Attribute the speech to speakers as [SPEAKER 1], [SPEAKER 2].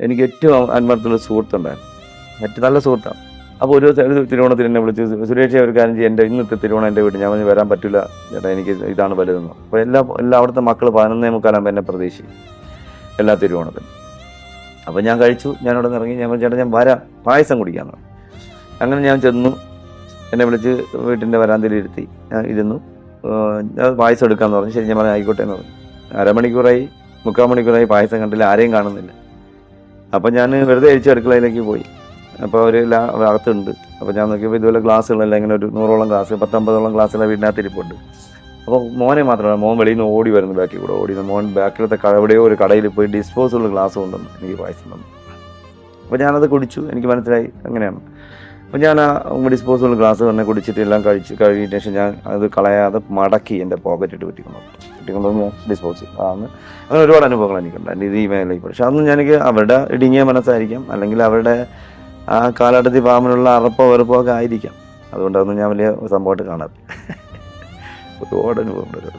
[SPEAKER 1] എനിക്ക് ഏറ്റവും ആത്മാർത്ഥമുള്ള സുഹൃത്തുണ്ടായിരുന്നു, ഏറ്റവും നല്ല സുഹൃത്താണ്. അപ്പോൾ ഒരു തിരുവോണത്തിന് എന്നെ വിളിച്ച്, സുരേഷ് ഒരു കാര്യം ചെയ്യും, എൻ്റെ ഇന്നത്തെ തിരുവോണം എൻ്റെ വീട്ടിൽ ഞാൻ പറഞ്ഞു വരാൻ പറ്റില്ല ചേട്ടാ, എനിക്ക് ഇതാണ് വലുതെന്ന്. അപ്പോൾ എല്ലാ അവിടുത്തെ മക്കൾ 11:45 എന്നെ പ്രതീക്ഷിക്കും എല്ലാ തിരുവോണത്തിനും. അപ്പോൾ ഞാൻ കഴിച്ചു, ഞാനവിടെ നിന്ന് ഇറങ്ങി. ഞാൻ പറഞ്ഞു ചേട്ടാ ഞാൻ വരാം, പായസം കുടിക്കാമെന്ന്. അങ്ങനെ ഞാൻ ചെന്നു, എന്നെ വിളിച്ച് വീട്ടിൻ്റെ വരാന്തയിൽ ഇരുത്തി, ഞാൻ ഇരുന്നു. ഞാൻ പായസം എടുക്കാമെന്ന് പറഞ്ഞു. ശരി, ഞാൻ പറഞ്ഞു ആയിക്കോട്ടെ എന്ന് പറഞ്ഞു. അരമണിക്കൂറായി, 3/4 മണിക്കൂറായി, പായസം കണ്ടില്ല, ആരെയും കാണുന്നില്ല. അപ്പം ഞാൻ വെറുതെ അഴിച്ച് അടുക്കളയിലേക്ക് പോയി. അപ്പോൾ അവർ അകത്തുണ്ട്. അപ്പോൾ ഞാൻ നോക്കിയപ്പോൾ ഇതുപോലെ ഗ്ലാസ്സുകളെല്ലാം ഇങ്ങനെ ഒരു 100ഓളം ഗ്ലാസ്, 10-50ഓളം ഗ്ലാസ്സെല്ലാം വീടിനകത്ത് ഇരിപ്പുണ്ട്. അപ്പോൾ മോനെ മാത്രമല്ല, മോൻ വെളിയിൽ നിന്ന് ഓടി വരുന്നു, ബാക്കിൽ കൂടെ ഓടി. മോൻ ബാക്കിലത്തെ എവിടെയോ ഒരു കടയിൽ പോയി ഡിസ്പോസിബിൾ ഗ്ലാസ് കൊണ്ടുവന്നു എനിക്ക് പായസം തന്നു. അപ്പോൾ ഞാനത് കുടിച്ചു, എനിക്ക് മനസ്സിലായി അങ്ങനെയാണ്. അപ്പോൾ ഞാൻ ആ ഡിസ്പോസിബിൾ ഗ്ലാസ് തന്നെ കുടിച്ചിട്ട് എല്ലാം കഴിഞ്ഞ ശേഷം ഞാൻ അത് കളയാതെ മടക്കി എൻ്റെ പോക്കറ്റിട്ട് കുറ്റിക്കൊണ്ടുവന്ന് ഡിസ്പോസ് ചെയ്യും. അങ്ങനെ ഒരുപാട് അനുഭവങ്ങൾ എനിക്കുണ്ട് എൻ്റെ ഈ മേഖലയിൽ. പക്ഷെ അതൊന്നും എനിക്ക് അവരുടെ ഇടുങ്ങിയ മനസ്സായിരിക്കാം, അല്ലെങ്കിൽ അവരുടെ ആ കാലഘട്ടത്തിൽ പാമ്പിനുള്ള അറപ്പോ വെറുപ്പോ ഒക്കെ ആയിരിക്കാം. അതുകൊണ്ട് അതൊന്നും ഞാൻ വലിയ സംഭവമായിട്ട് കാണാറില്ല. ഒരുപാട് അനുഭവം ഉണ്ട്.